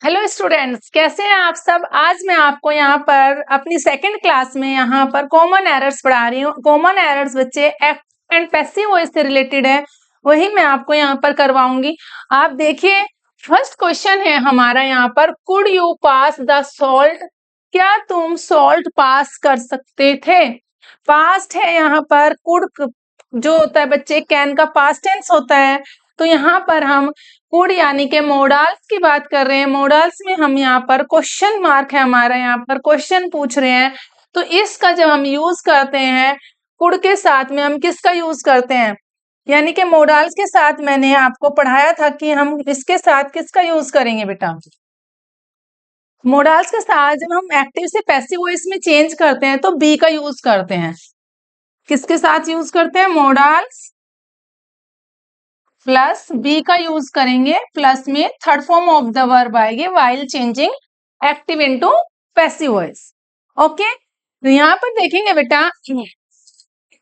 Hello students, कैसे हैं आप सब। आज मैं आपको यहाँ पर अपनी सेकंड क्लास में यहाँ पर कॉमन एरर्स पढ़ा रही हूँ। कॉमन एरर्स बच्चे एक्टिव एंड पैसिव वॉइस से रिलेटेड है, वही मैं आपको यहाँ पर करवाऊंगी। आप देखिए, फर्स्ट क्वेश्चन है हमारा यहाँ पर, could you pass the salt. क्या तुम सॉल्ट पास कर सकते थे। पास्ट है यहाँ पर, कुड जो होता है बच्चे कैन का पास्ट टेंस होता है। तो यहाँ पर हम कुड यानी के मोडाल्स की बात कर रहे हैं। मोडाल्स में हम यहाँ पर क्वेश्चन मार्क है हमारा, यहाँ पर क्वेश्चन पूछ रहे हैं। तो इसका जब हम यूज करते हैं कुड के साथ में, हम किसका यूज करते हैं, यानी कि मोडाल्स के साथ मैंने आपको पढ़ाया था कि हम इसके साथ किसका यूज करेंगे बेटा। मोडाल्स के साथ जब हम एक्टिव से पैसिव वॉइस में चेंज करते हैं तो बी का यूज करते हैं। किसके साथ यूज करते हैं, मोडाल्स प्लस बी का यूज करेंगे। प्लस में third form of the verb आएगी while changing active into passive voice. Okay, तो यहाँ पर देखेंगे बेटा,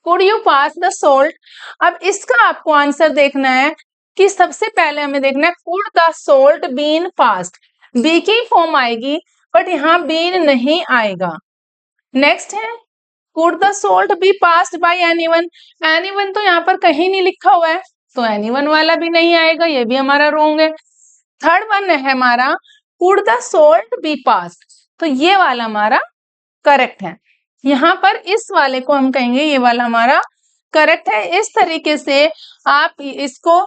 could you pass the salt. अब इसका आपको आंसर देखना है कि सबसे पहले हमें देखना है could the salt been passed. Be की फॉर्म आएगी बट यहाँ बीन नहीं आएगा। नेक्स्ट है could the salt be passed by anyone. Anyone तो यहाँ पर कहीं नहीं लिखा हुआ है, तो एनीवन वाला भी नहीं आएगा, ये भी हमारा रोंग है। थर्ड वन है हमारा could the salt be passed, तो ये वाला हमारा करेक्ट है। यहाँ पर इस वाले को हम कहेंगे ये वाला हमारा करेक्ट है। इस तरीके से आप इसको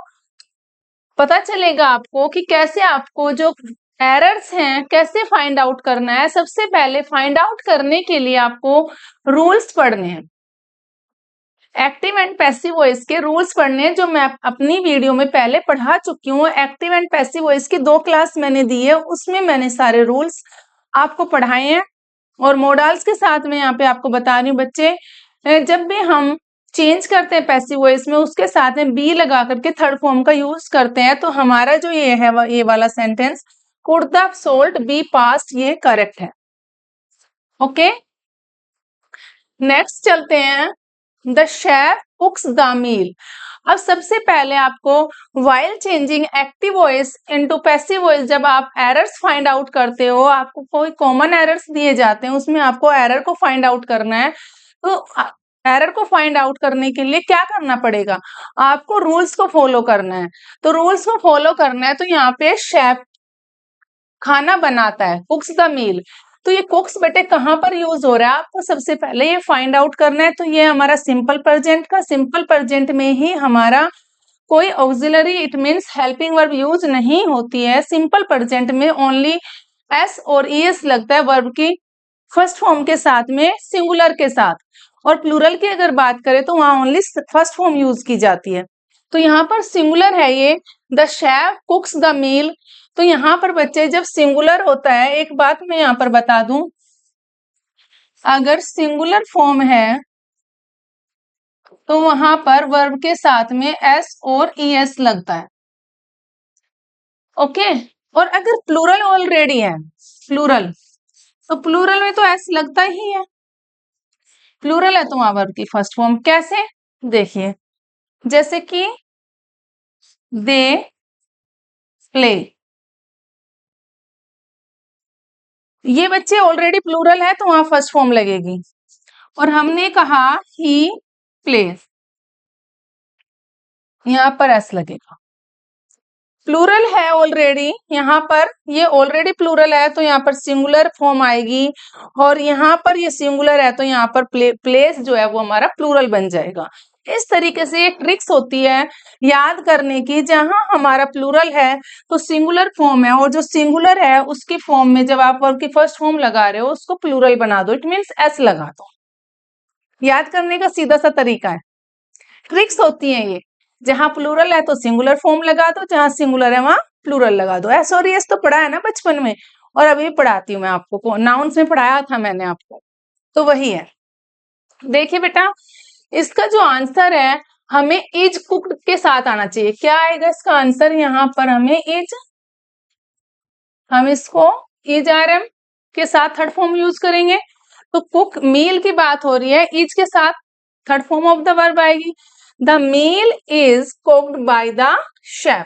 पता चलेगा आपको कि कैसे आपको जो एरर्स हैं कैसे फाइंड आउट करना है। सबसे पहले फाइंड आउट करने के लिए आपको रूल्स पढ़ने हैं, एक्टिव एंड पैसिव वॉइस के रूल्स पढ़ने हैं, जो मैं अपनी वीडियो में पहले पढ़ा चुकी हूँ। एक्टिव एंड पैसिव वॉइस की 2 क्लास मैंने दी है, उसमें मैंने सारे रूल्स आपको पढ़ाए हैं। और मोडाल्स के साथ में यहाँ पे आपको बता रही हूँ बच्चे, जब भी हम चेंज करते हैं पैसिव वॉइस में, उसके साथ में बी लगा करके थर्ड फॉर्म का यूज करते हैं, तो हमारा जो ये है ये वाला sentence could the salt be passed, ये करेक्ट है। ओके, नेक्स्ट चलते हैं, the chef cooks the meal. अब सबसे पहले आपको while changing active voice into passive voice जब आप एरर्स फाइंड आउट करते हो, आपको कोई कॉमन एरर्स दिए जाते हैं, उसमें आपको एरर को फाइंड आउट करना है। तो एरर को फाइंड आउट करने के लिए क्या करना पड़ेगा, आपको रूल्स को फॉलो करना है। तो रूल्स को फॉलो करना है, तो यहाँ पे शेफ खाना बनाता है, कुक्स द मील। तो ये कुक्स बेटे कहाँ पर यूज हो रहा है, आपको सबसे पहले ये फाइंड आउट करना है। तो ये हमारा सिंपल प्रेजेंट का, सिंपल प्रेजेंट में ही हमारा कोई auxiliary it means helping verb use नहीं होती है। सिंपल प्रेजेंट में ओनली एस और ईएस लगता है वर्ब की फर्स्ट फॉर्म के साथ में, सिंगुलर के साथ। और प्लूरल की अगर बात करें तो वहां ओनली फर्स्ट फॉर्म यूज की जाती है। तो यहाँ पर सिंगुलर है ये, the chef cooks the meal. तो यहाँ पर बच्चे जब सिंगुलर होता है, एक बात मैं यहाँ पर बता दूं, अगर सिंगुलर फॉर्म है तो वहां पर वर्ब के साथ में एस और ईएस लगता है। ओके, और अगर प्लूरल ऑलरेडी है, प्लूरल, तो प्लूरल में तो एस लगता ही है। प्लूरल है तो वहां वर्ब की फर्स्ट फॉर्म। कैसे, देखिए, जैसे कि दे प्ले, ये बच्चे ऑलरेडी प्लूरल है तो वहां फर्स्ट फॉर्म लगेगी। और हमने कहा ही प्लेज, यहाँ पर एस लगेगा। प्लूरल है ऑलरेडी, यहाँ पर ये ऑलरेडी प्लूरल है तो यहाँ पर सिंगुलर फॉर्म आएगी। और यहाँ पर ये सिंगुलर है तो यहाँ पर प्लेस जो है वो हमारा प्लूरल बन जाएगा। इस तरीके से एक ट्रिक्स होती है याद करने की, जहां हमारा प्लूरल है तो सिंगुलर फॉर्म है, और जो सिंगुलर है उसकी फॉर्म में जब आप वर्ब की फर्स्ट फॉर्म लगा रहे हो उसको प्लूरल बना दो, इट मीन्स एस लगा दो। याद करने का सीधा सा तरीका है, ट्रिक्स होती है ये। जहां प्लूरल है तो सिंगुलर फॉर्म लगा दो, जहां सिंगुलर है वहां प्लूरल लगा दो। एस और एस तो पढ़ा है ना बचपन में, और अभी पढ़ाती हूँ मैं आपको, नाउन्स में पढ़ाया था मैंने आपको, तो वही है। देखिए बेटा, इसका जो आंसर है हमें इज कुक्ड के साथ आना चाहिए। क्या आएगा इसका आंसर, यहाँ पर हमें इज, हम इसको इज आरएम के साथ थर्ड फॉर्म यूज करेंगे। तो कुक मील की बात हो रही है, इज के साथ third form of the verb आएगी। The meal is cooked by the chef,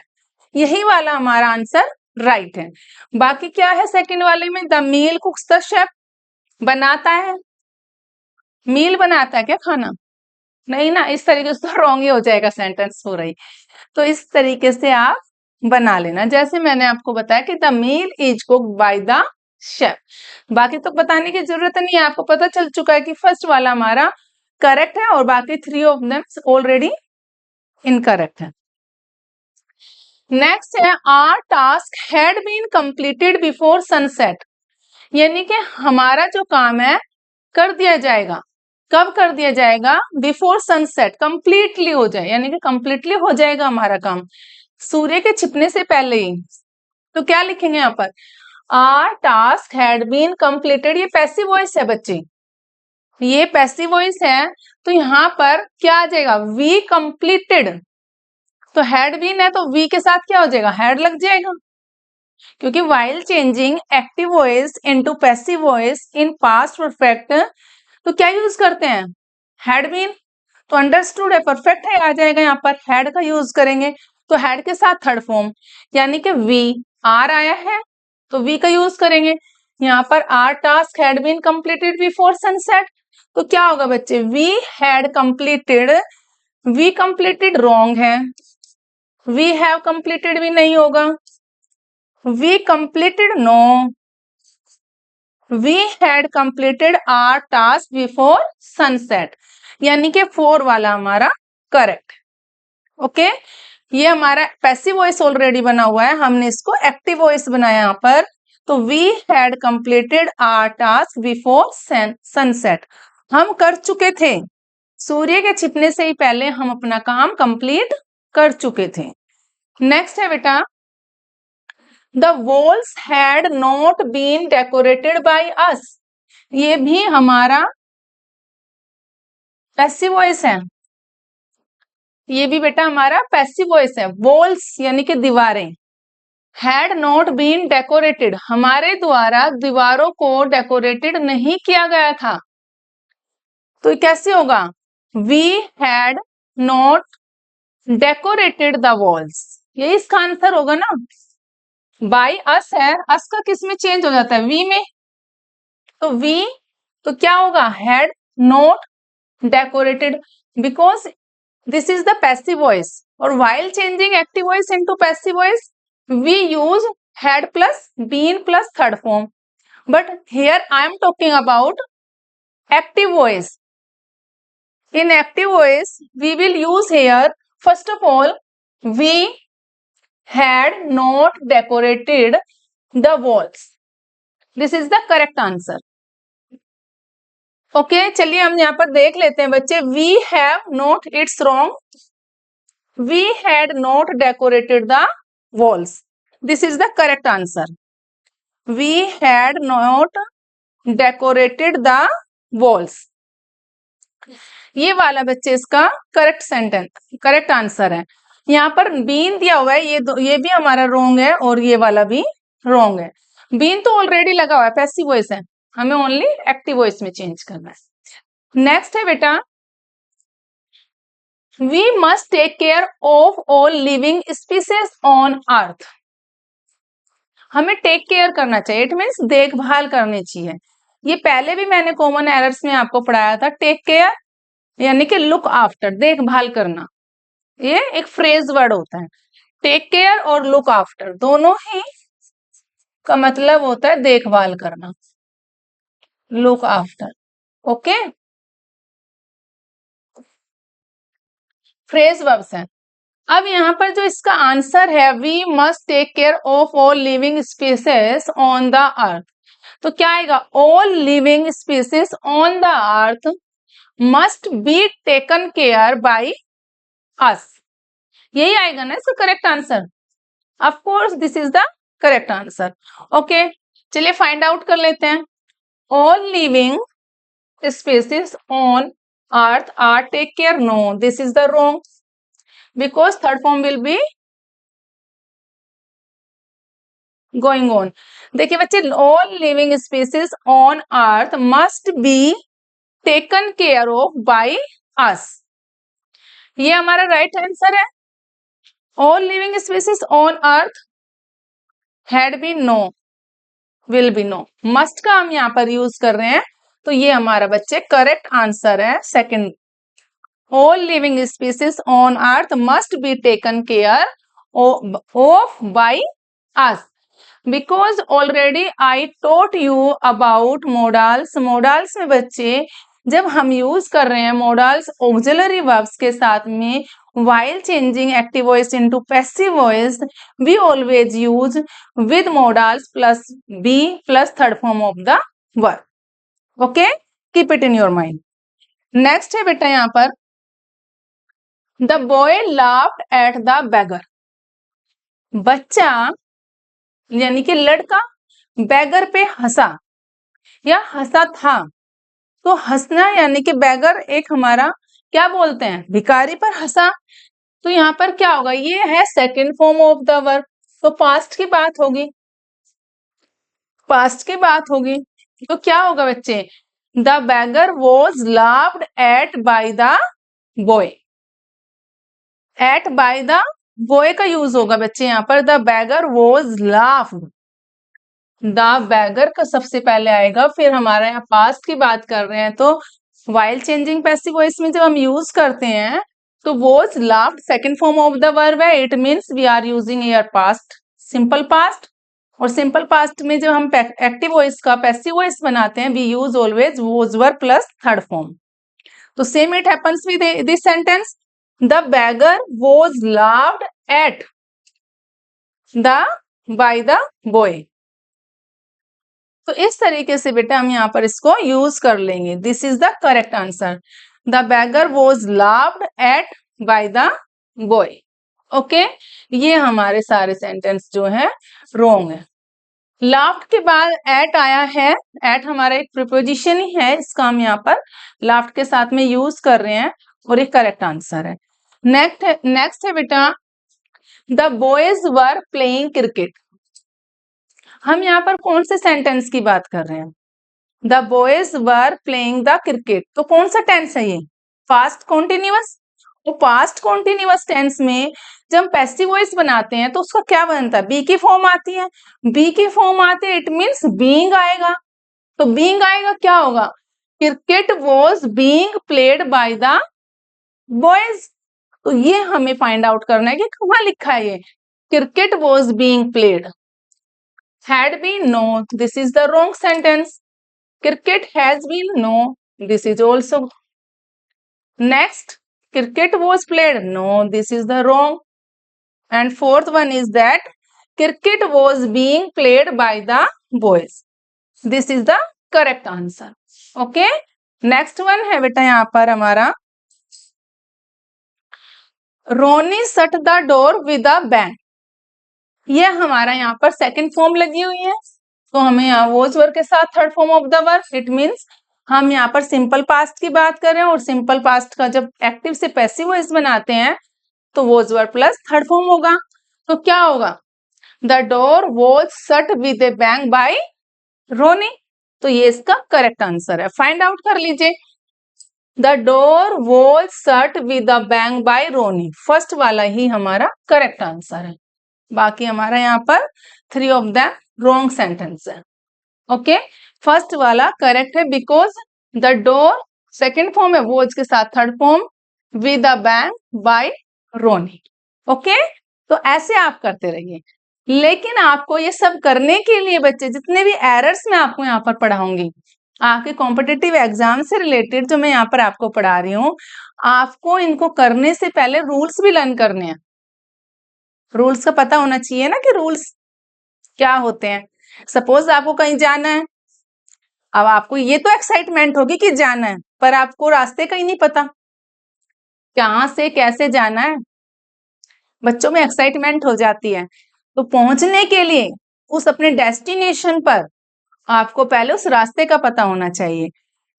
यही वाला हमारा आंसर राइट है। बाकी क्या है सेकंड वाले में, the meal cooks the chef, बनाता है, मील बनाता है क्या खाना, नहीं ना, इस तरीके से तो रॉन्ग ही हो जाएगा सेंटेंस हो रही। तो इस तरीके से आप बना लेना, जैसे मैंने आपको बताया कि the meal is cooked by the chef. बाकी तो बताने की जरूरत नहीं है, आपको पता चल चुका है कि फर्स्ट वाला हमारा करेक्ट है और बाकी 3 ऑफ देम ऑलरेडी इनकरेक्ट है। नेक्स्ट है our task had been completed before sunset, यानी कि हमारा जो काम है कर दिया जाएगा, कब कर दिया जाएगा, बिफोर सनसेट, कंप्लीटली हो जाए, यानी कि कंप्लीटली हो जाएगा हमारा काम सूर्य के छिपने से पहले ही। तो क्या लिखेंगे यहाँ पर, our task had been completed, ये पैसिव वॉइस है बच्चे, ये पैसिव वॉइस है, तो यहाँ पर क्या आ जाएगा, वी कंप्लीटेड, तो हैड बीन है तो वी के साथ क्या हो जाएगा, हैड लग जाएगा, क्योंकि while changing active voice into passive voice in past perfect, तो क्या यूज करते हैं, हैड बीन, तो अंडरस्टूड है, परफेक्ट है, आ जाएगा यहाँ पर, हैड का यूज करेंगे, तो हैड के साथ थर्ड फॉर्म, यानी कि वी, आर आया है तो वी का यूज करेंगे, यहाँ पर our task had been completed before sunset, तो क्या होगा बच्चे, we had completed, we completed wrong है, वी हैव कंप्लीटेड भी नहीं होगा, we completed no, we had completed our task before sunset, यानी कि 4 वाला हमारा करेक्ट। ओके, ये हमारा पैसिव वॉइस ऑलरेडी बना हुआ है, हमने इसको एक्टिव वॉइस बनाया यहाँ पर, तो we had completed our task before sunset, हम कर चुके थे, सूर्य के छिपने से ही पहले हम अपना काम कंप्लीट कर चुके थे। नेक्स्ट है बेटा, the walls had not been decorated by us, ये भी हमारा पैसिव वॉइस है, ये भी बेटा हमारा पैसिव वॉइस है, वॉल्स यानी कि दीवारें, हैड नॉट बीन डेकोरेटेड, हमारे द्वारा दीवारों को डेकोरेटेड नहीं किया गया था, तो कैसे होगा, we had not decorated the walls, ये इसका आंसर होगा ना, बाय अस है, अस का किस में चेंज हो जाता है, वी में, तो वी, तो क्या होगा, had not decorated, because this is the passive voice, और while changing active voice into passive voice we use had plus been plus third form, but here I am talking about active voice. In active voice we will use here, first of all, we had not decorated the walls, this is the correct answer. Okay चलिए हम यहाँ पर देख लेते हैं बच्चे, we have not, it's wrong, we had not decorated the walls, this is the correct answer, we had not decorated the walls, ये वाला बच्चे इसका करेक्ट सेंटेंस, करेक्ट आंसर है। यहाँ पर बीन दिया हुआ है, ये भी हमारा रॉन्ग है और ये वाला भी रॉन्ग है, बीन तो ऑलरेडी लगा हुआ है, पैसिव वॉइस है, हमें ओनली एक्टिव वॉइस में चेंज करना है। नेक्स्ट है बेटा, we must take care of all living species on earth, हमें टेक केयर करना चाहिए, इट मीन्स देखभाल करनी चाहिए, ये पहले भी मैंने कॉमन एरर्स में आपको पढ़ाया था, टेक केयर यानी कि लुक आफ्टर, देखभाल करना, ये एक फ्रेज वर्ड होता है, टेक केयर और लुक आफ्टर दोनों ही का मतलब होता है देखभाल करना, look after, okay, phrase verbs हैं। अब यहाँ पर जो इसका आंसर है, we must take care of all living species on the earth, तो क्या आएगा, all living species on the earth must be taken care by us, यही आएगा ना इसका correct answer, of course this is the correct answer. Okay चलिए find out कर लेते हैं, all living species on earth are take care, no this is the wrong, because third form will be going on। देखिए बच्चे, all living species on earth must be taken care of by us, ये हमारा right answer है, all living species on earth had been no, will be no. Must का हम यहाँ पर use कर रहे हैं, तो ये हमारा बच्चे करेक्ट आंसर है second. All living species on earth must be taken care of by us, because already I taught you about modals. Modals में बच्चे जब हम यूज कर रहे हैं मोडाल्स ऑक्सिलरी वर्ब्स के साथ में while changing active voice into passive voice, we always use with modals plus be plus third form of the verb. Okay, keep it in your mind. Next है बेटा यहाँ पर the boy laughed at the beggar. बच्चा यानी कि लड़का bagger पे हंसा या हंसा था। तो हंसना यानी कि बैगर एक हमारा क्या बोलते हैं, भिखारी पर हंसा। तो यहाँ पर क्या होगा, ये है second form of the verb, तो पास्ट की बात होगी, पास्ट की बात होगी। तो क्या होगा बच्चे, the beggar was laughed at by the boy. At by the boy का यूज होगा बच्चे यहाँ पर, the beggar was laughed. The beggar का सबसे पहले आएगा, फिर हमारे यहाँ पास्ट की बात कर रहे हैं तो वाइल चेंजिंग पैसिव वॉइस में जब हम यूज करते हैं तो was laughed second form of the verb है। It means we are using here past, simple past. और सिंपल पास्ट में जब हम एक्टिव वॉइस का पैसिव वॉइस बनाते हैं we use always was were plus third form. तो same it happens with this sentence, the beggar was laughed at the by the boy. तो इस तरीके से बेटा हम यहाँ पर इसको यूज कर लेंगे। This is the correct answer, the beggar was laughed at by the boy. Okay, ये हमारे सारे सेंटेंस जो है रॉन्ग है। लाफ्ड के बाद एट आया है, एट हमारा एक प्रीपोजिशन ही है, इसका हम यहाँ पर लाफ्ड के साथ में यूज कर रहे हैं और एक करेक्ट आंसर है। नेक्स्ट है बेटा the boys were playing cricket. हम यहाँ पर कौन से सेंटेंस की बात कर रहे हैं, the boys were playing the cricket. तो कौन सा टेंस है ये, पास्ट कॉन्टिन्यूअस। तो पास्ट कॉन्टिन्यूअस टेंस में जब हम पैसिव वॉइस बनाते हैं तो उसका क्या बनता है, बी की फॉर्म आती है। बी की फॉर्म आती है, इट मीन्स बीइंग आएगा। तो बीइंग आएगा क्या होगा, cricket was being played by the boys. तो ये हमें फाइंड आउट करना है कि कहाँ लिखा है ये, cricket was being played. Had been no, this is the wrong sentence. Cricket has been no, this is also. Next, cricket was played, no, this is the wrong. And fourth one is that cricket was being played by the boys, this is the correct answer. Okay, next one है बेटा यहाँ पर हमारा Ronnie shut the door with a bang. ये हमारा यहाँ पर second form लगी हुई है, तो हमें यहाँ वॉज वर्ब के साथ third form of the verb. It means हम यहाँ पर सिंपल पास्ट की बात कर रहे हैं और सिंपल पास्ट का जब एक्टिव से पैसिव वॉइस बनाते हैं तो was verb plus third form होगा। तो क्या होगा, the door was shut with a bang by Ronnie. तो ये इसका करेक्ट आंसर है, फाइंड आउट कर लीजिए। The door was shut with a bang by Ronnie, first वाला ही हमारा करेक्ट आंसर है। बाकी हमारा यहाँ पर 3 ऑफ द रॉन्ग सेंटेंस है। ओके, फर्स्ट वाला करेक्ट है because the door second form है वॉज के साथ third form with a bang by Ronnie. Okay, तो ऐसे आप करते रहिए। लेकिन आपको ये सब करने के लिए बच्चे जितने भी एरर्स मैं आपको यहाँ पर पढ़ाऊंगी, आपके कॉम्पिटिटिव एग्जाम से रिलेटेड जो मैं यहाँ पर आपको पढ़ा रही हूँ, आपको इनको करने से पहले रूल्स भी लर्न करने हैं। रूल्स का पता होना चाहिए ना कि रूल्स क्या होते हैं। सपोज आपको कहीं जाना है, अब आपको ये तो एक्साइटमेंट होगी कि जाना है, पर आपको रास्ते का ही नहीं पता, कहाँ से कैसे जाना है। बच्चों में एक्साइटमेंट हो जाती है, तो पहुंचने के लिए उस अपने डेस्टिनेशन पर आपको पहले उस रास्ते का पता होना चाहिए।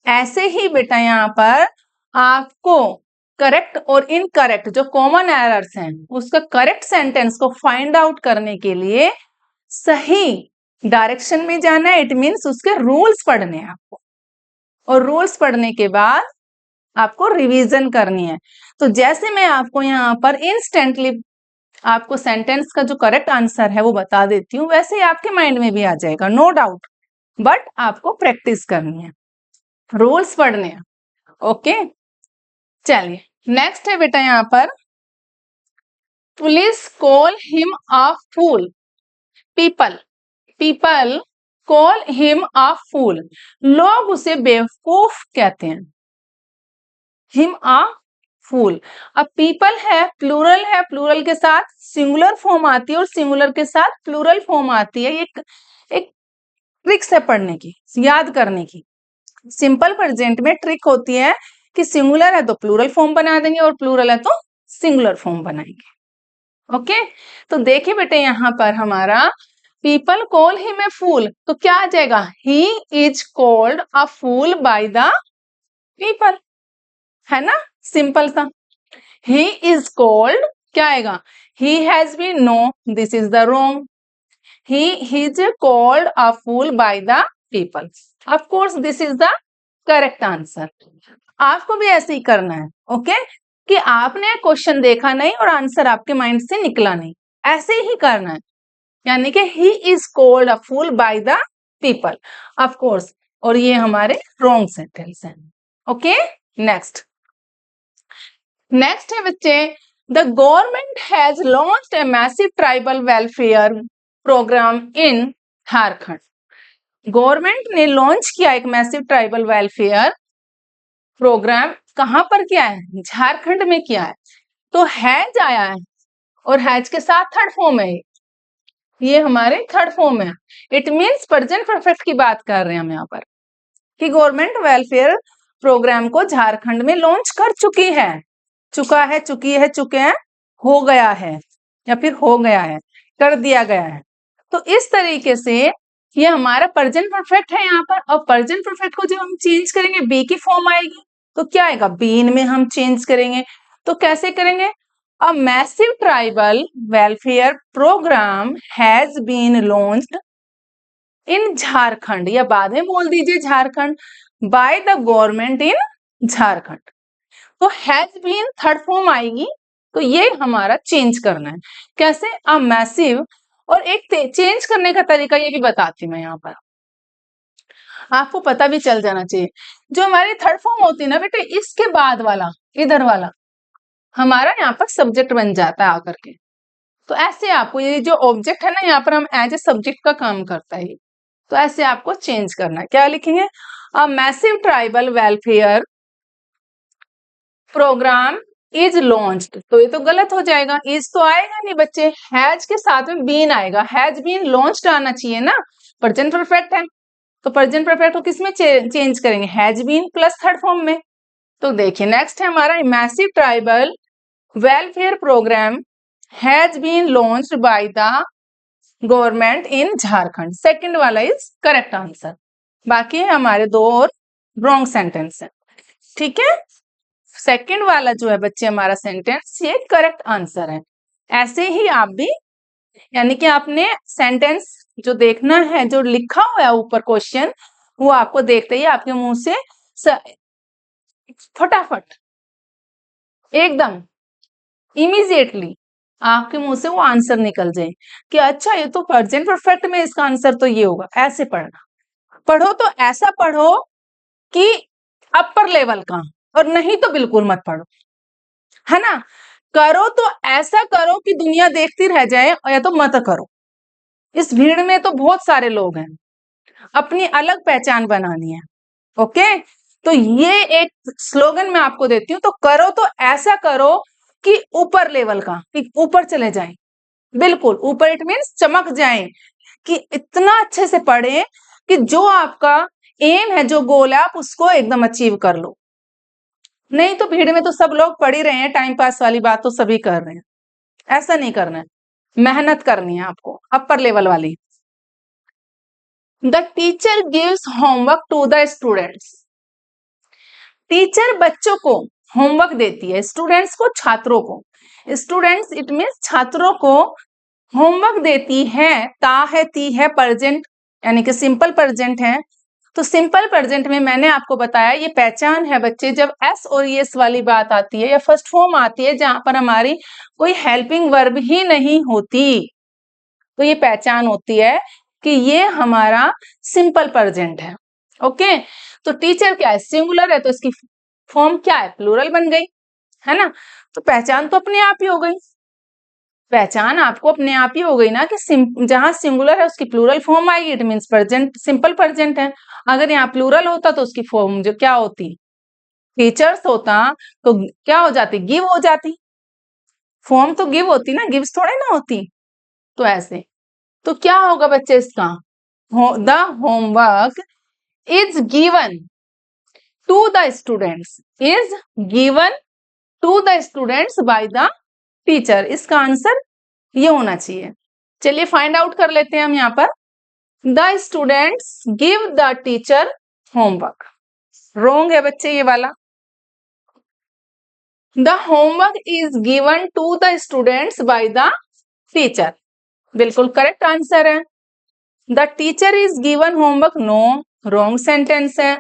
ऐसे ही बेटा यहाँ पर आपको करेक्ट और इनकरेक्ट जो कॉमन एरर्स हैं उसका करेक्ट सेंटेंस को फाइंड आउट करने के लिए सही डायरेक्शन में जाना है। इट मीन्स उसके रूल्स पढ़ने हैं आपको, और रूल्स पढ़ने के बाद आपको रिवीजन करनी है। तो जैसे मैं आपको यहाँ पर इंस्टेंटली आपको सेंटेंस का जो करेक्ट आंसर है वो बता देती हूँ, वैसे ही आपके माइंड में भी आ जाएगा, नो डाउट, बट आपको प्रैक्टिस करनी है, रूल्स पढ़ने हैं। ओके, चलिए नेक्स्ट है बेटा यहाँ पर, police call him a fool, people people call him a fool, लोग उसे बेवकूफ कहते हैं। हिम अ फूल, अब पीपल है, प्लूरल के साथ सिंगुलर फॉर्म आती है और सिंगुलर के साथ प्लूरल फॉर्म आती है। एक ट्रिक्स है पढ़ने की, याद करने की। सिंपल प्रेजेंट में ट्रिक होती है कि सिंगुलर है तो प्लूरल फॉर्म बना देंगे और प्लूरल है तो सिंगुलर फॉर्म बनाएंगे। ओके, तो देखिए बेटे यहाँ पर हमारा people call him a fool, तो क्या आ जाएगा, he is called a fool by the people, है ना, सिंपल सा। ही इज कॉल्ड क्या आएगा, he has been, no this is the wrong, he is called a fool by the people, of course this is the correct answer। आपको भी ऐसे ही करना है, ओके, कि आपने क्वेश्चन देखा नहीं और आंसर आपके माइंड से निकला नहीं, ऐसे ही करना है, यानी कि he is called a fool by the people, of course, और ये हमारे रॉन्ग सेंटेंस है। ओके, नेक्स्ट है बच्चे, the government has launched a massive tribal welfare programme in Jharkhand, government ने लॉन्च किया एक मैसिव ट्राइबल वेलफेयर प्रोग्राम, कहां पर किया है, झारखंड में किया है। तो हैज आया है और हैज के साथ थर्ड फॉर्म है, ये हमारे थर्ड फॉर्म है, इट मींस प्रेजेंट परफेक्ट की बात कर रहे हैं हम यहाँ पर, कि गवर्नमेंट वेलफेयर प्रोग्राम को झारखंड में लॉन्च कर चुकी है, चुके हैं, हो गया है या फिर हो गया है, कर दिया गया है। तो इस तरीके से ये हमारा प्रेजेंट परफेक्ट है यहाँ पर, और प्रेजेंट परफेक्ट को जब हम चेंज करेंगे बी की फॉर्म आएगी, तो क्या आएगा, बीन में हम चेंज करेंगे। तो कैसे करेंगे, a massive tribal welfare programme has been launched in Jharkhand, या बाद में बोल दीजिए Jharkhand, by the government in Jharkhand. तो हैज बीन थर्ड फॉर्म आएगी, तो ये हमारा चेंज करना है, कैसे, अ मैसिव, और एक चेंज करने का तरीका ये भी बताती हूँ मैं यहाँ पर, आपको पता भी चल जाना चाहिए। जो हमारी थर्ड फॉर्म होती है ना बेटे, इसके बाद वाला, इधर वाला हमारा यहाँ पर सब्जेक्ट बन जाता है आकर के। तो ऐसे आपको ये जो ऑब्जेक्ट है ना, यहाँ पर हम एज ए सब्जेक्ट का काम करता है, तो ऐसे आपको चेंज करना है। क्या लिखेंगे, a massive tribal welfare programme is launched, तो ये तो गलत हो जाएगा, इज तो आएगा नहीं बच्चे, हैज के साथ में बीन आएगा, हैज बीन लॉन्च्ड आना चाहिए ना, प्रेजेंट परफेक्ट है, तो प्रेजेंट परफेक्ट को किसमें चेंज करेंगे, has been plus third form में। तो देखिए नेक्स्ट है हमारा, massive tribal welfare programme has been launched by the government in Jharkhand, second वाला इज करेक्ट आंसर, बाकी है हमारे दो और रॉन्ग सेंटेंस है, ठीक है। सेकंड वाला जो है बच्चे हमारा सेंटेंस, ये करेक्ट आंसर है। ऐसे ही आप भी, यानी कि आपने सेंटेंस जो देखना है, जो लिखा हुआ है ऊपर क्वेश्चन, वो आपको देखते ही आपके मुंह से फटाफट एकदम इमीडिएटली आपके मुंह से वो आंसर निकल जाए कि अच्छा ये तो प्रेजेंट परफेक्ट में इसका आंसर तो ये होगा। ऐसे पढ़ना, पढ़ो तो ऐसा पढ़ो कि अपर लेवल का, और नहीं तो बिल्कुल मत पढ़ो, है ना। करो तो ऐसा करो कि दुनिया देखती रह जाए, या तो मत करो। इस भीड़ में तो बहुत सारे लोग हैं, अपनी अलग पहचान बनानी है। ओके, तो ये एक स्लोगन मैं आपको देती हूँ, तो करो तो ऐसा करो कि ऊपर लेवल का, कि ऊपर चले जाएं, बिल्कुल ऊपर, इट मीन्स चमक जाएं, कि इतना अच्छे से पढ़े कि जो आपका एम है, जो गोल है, आप उसको एकदम अचीव कर लो। नहीं तो भीड़ में तो सब लोग पढ़ ही रहे हैं, टाइम पास वाली बात तो सभी कर रहे हैं, ऐसा नहीं करना है, मेहनत करनी है आपको, अपर लेवल वाली। The teacher gives homework to the students, teacher बच्चों को होमवर्क देती है, स्टूडेंट्स को, छात्रों को, स्टूडेंट्स इट मीन्स छात्रों को होमवर्क देती है, ता है, ती है, प्रेजेंट यानी कि सिंपल प्रेजेंट है, तो सिंपल प्रेजेंट में मैंने आपको बताया ये पहचान है बच्चे, जब एस और एस वाली बात आती है या फर्स्ट फॉर्म आती है जहां पर हमारी कोई हेल्पिंग वर्ब ही नहीं होती, तो ये पहचान होती है कि ये हमारा सिंपल प्रेजेंट है। ओके, तो टीचर क्या है, सिंगुलर है, तो इसकी फॉर्म क्या है, प्लूरल बन गई, है ना। तो पहचान तो अपने आप ही हो गई, पहचान आपको अपने आप ही हो गई ना कि जहां सिंगुलर है उसकी प्लूरल फॉर्म आएगी, it means present, simple present है। अगर यहाँ प्लूरल होता तो उसकी फॉर्म जो क्या होती, टीचर्स होता, तो क्या हो जाती, गिव हो जाती। फॉर्म तो गिव होती ना, गिव्स थोड़े ना होती। तो ऐसे, तो क्या होगा बच्चे इसका, the homework is given to the students, is given to the students by the teacher. इसका आंसर ये होना चाहिए। चलिए फाइंड आउट कर लेते हैं हम यहाँ पर, the students give the teacher homework, wrong है बच्चे ये वाला। The homework is given to the students by the teacher, बिल्कुल करेक्ट आंसर है। The teacher is given homework, no, wrong sentence है।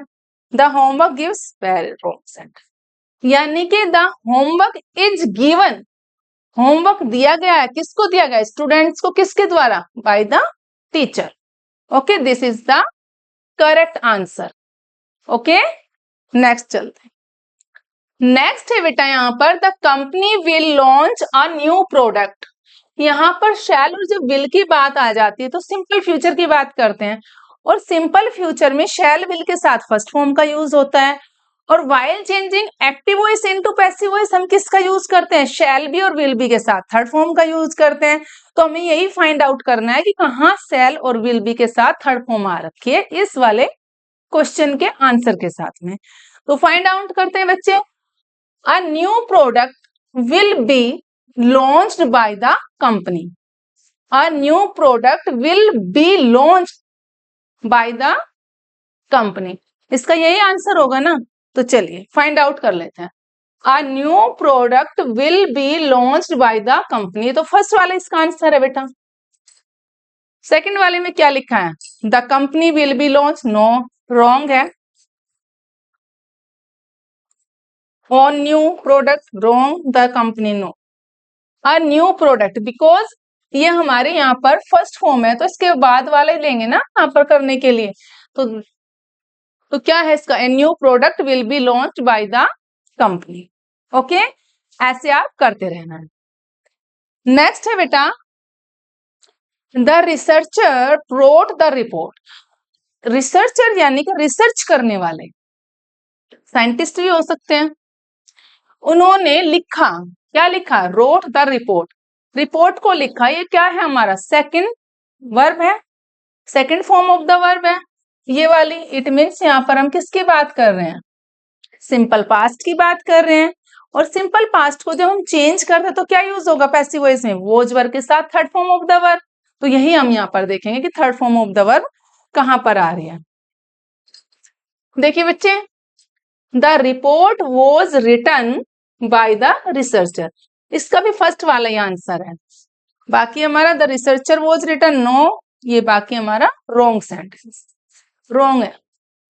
The homework gives, very wrong sentence. यानी कि the homework is given, homework दिया गया है, किसको दिया गया, स्टूडेंट्स को, किसके द्वारा, bye the teacher. Okay, this is the correct answer. Okay, next चलते हैं। नेक्स्ट है बेटा यहाँ पर, the company will launch a new product. यहाँ पर शैल और जब विल की बात आ जाती है तो सिंपल फ्यूचर की बात करते हैं, और सिंपल फ्यूचर में शैल विल के साथ फर्स्ट फॉर्म का यूज होता है, और while changing active voice into passive voice हम किसका यूज करते हैं, शैल बी और विल बी के साथ थर्ड फॉर्म का यूज करते हैं। तो हमें यही फाइंड आउट करना है कि कहाँ शैल और विल बी के साथ थर्ड फॉर्म आ रखी है इस वाले क्वेश्चन के आंसर के साथ में। तो फाइंड आउट करते हैं बच्चे, a new product will be launched by the company, a new product will be launched by the company, इसका यही आंसर होगा ना। तो चलिए फाइंड आउट कर लेते हैं, a new product will be launched by the company, तो फर्स्ट वाला इसका आंसर है बेटा। सेकंड वाले में क्या लिखा है, the company will be launched, no, wrong है। on new product, wrong, the company, no, a new product, because ये हमारे यहाँ पर फर्स्ट फॉर्म है तो इसके बाद वाले लेंगे ना यहाँ पर करने के लिए। तो क्या है इसका, a new product will be launched by the company. Okay, ऐसे आप करते रहना है। नेक्स्ट है बेटा, the researcher wrote the report. Researcher यानी कि रिसर्च करने वाले, साइंटिस्ट भी हो सकते हैं, उन्होंने लिखा, क्या लिखा, रोट द रिपोर्ट, रिपोर्ट को लिखा। ये क्या है हमारा, सेकंड वर्ब है, second form of the verb है ये वाली। इट मीन्स यहाँ पर हम किसकी बात कर रहे हैं, सिंपल पास्ट की बात कर रहे हैं। और सिंपल पास्ट को जब हम चेंज करते हैं तो क्या यूज होगा पैसिव वॉइस में, वोज वर्ब के साथ third form of the verb. तो यही हम यहाँ पर देखेंगे कि third form of the verb कहां पर आ रही है। देखिए बच्चे, the report was written by the researcher, इसका भी फर्स्ट वाला ही आंसर है। बाकी हमारा the researcher was written, no, ये बाकी हमारा रॉन्ग सेंटेंस, रॉन्ग है।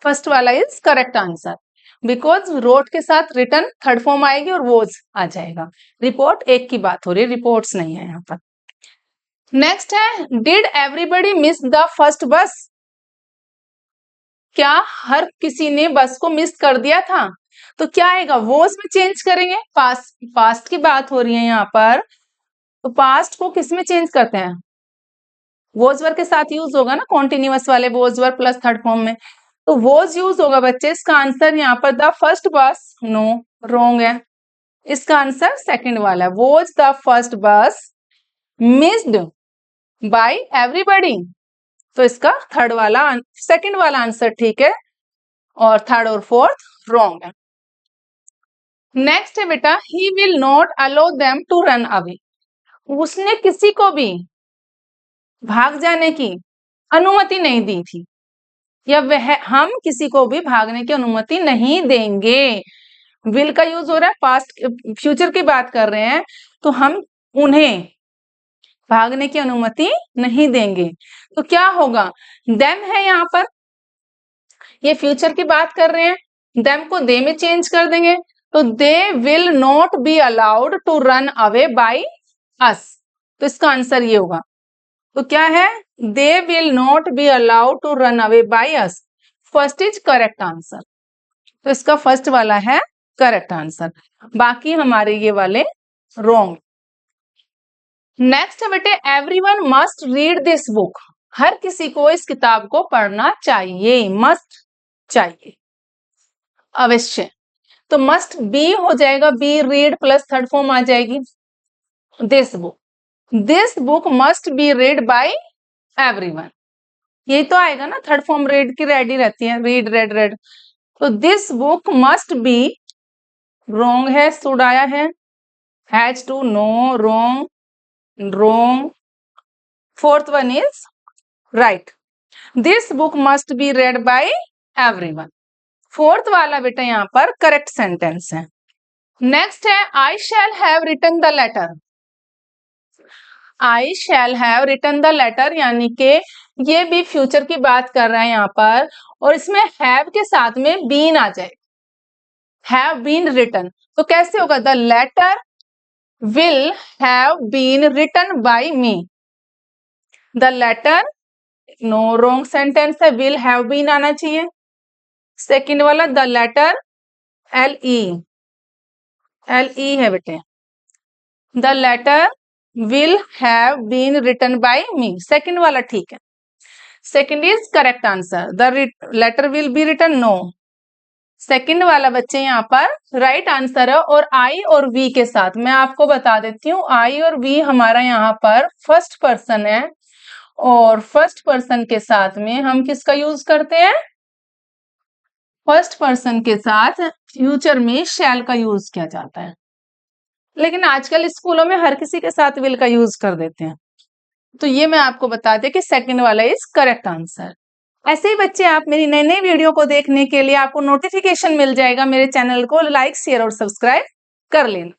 फर्स्ट वाला is correct answer, because road के साथ रिटन थर्ड फॉर्म आएगी और वॉज आ जाएगा। रिपोर्ट एक की बात हो रही है, रिपोर्ट्स नहीं है यहाँ पर। नेक्स्ट है, did everybody miss the first बस, क्या हर किसी ने बस को मिस कर दिया था। तो क्या आएगा, वॉज में चेंज करेंगे, पास्ट की बात हो रही है यहाँ पर, तो पास्ट को किस में चेंज करते हैं, वॉज वर्ब के साथ यूज होगा ना, कॉन्टिन्यूअस वाले was verb plus third form में, तो वॉज यूज होगा बच्चे। इसका आंसर यहाँ पर द फर्स्ट बस, नो, रॉन्ग है। इसका आंसर सेकंड वाला है, वॉज द फर्स्ट बस मिस्ड बाय एवरीबडी। तो इसका थर्ड वाला, सेकंड वाला आंसर ठीक है, और थर्ड और फोर्थ रॉन्ग है। नेक्स्ट है बेटा, he will not allow them to run away, उसने किसी को भी भाग जाने की अनुमति नहीं दी थी, या वह, हम किसी को भी भागने की अनुमति नहीं देंगे। विल का यूज हो रहा है, पास्ट फ्यूचर की बात कर रहे हैं, तो हम उन्हें भागने की अनुमति नहीं देंगे। तो क्या होगा, देम है यहाँ पर, ये फ्यूचर की बात कर रहे हैं, देम को दे में चेंज कर देंगे तो they will not be allowed to run away by us, तो इसका आंसर ये होगा। तो क्या है, they will not be allowed to run away by us, first is correct answer. तो इसका फर्स्ट वाला है करेक्ट आंसर, बाकी हमारे ये वाले रॉन्ग। नेक्स्ट है बेटे, everyone must read this book, हर किसी को इस किताब को पढ़ना चाहिए, मस्ट चाहिए, अवश्य। तो मस्ट बी हो जाएगा, be read plus third form आ जाएगी this book must be read by everyone, यही तो आएगा ना, थर्ड फॉर्म रीड की रेडी रहती है, रीड रेड रेड। तो this book must be, wrong है, शुड आया है, has to, no, wrong, fourth one is right, this book must be read by everyone, fourth वाला बेटा यहाँ पर करेक्ट सेंटेंस है। नेक्स्ट है, I shall have written the letter, I shall have written the letter, यानी कि ये भी फ्यूचर की बात कर रहा है यहाँ पर, और इसमें हैव के साथ में बीन आ जाए, हैव बीन रिटन, तो कैसे होगा, the letter will have been written by me, the letter, no, wrong sentence है, विल हैव बीन आना चाहिए। सेकंड वाला द लेटर, एल ई है बेटे, the letter will have been written by me, second वाला ठीक है, second is correct answer, the letter will be written, no, second वाला बच्चे यहाँ पर राइट आंसर है। और आई और वी के साथ मैं आपको बता देती हूँ, आई और वी हमारा यहाँ पर फर्स्ट पर्सन है, और फर्स्ट पर्सन के साथ में हम किसका यूज करते हैं, फर्स्ट पर्सन के साथ फ्यूचर में शैल का यूज किया जाता है, लेकिन आजकल स्कूलों में हर किसी के साथ विल का यूज कर देते हैं। तो ये मैं आपको बता दें कि सेकंड वाला इज करेक्ट आंसर। ऐसे ही बच्चे आप मेरी नई नई वीडियो को देखने के लिए आपको नोटिफिकेशन मिल जाएगा, मेरे चैनल को लाइक शेयर और सब्सक्राइब कर लेना।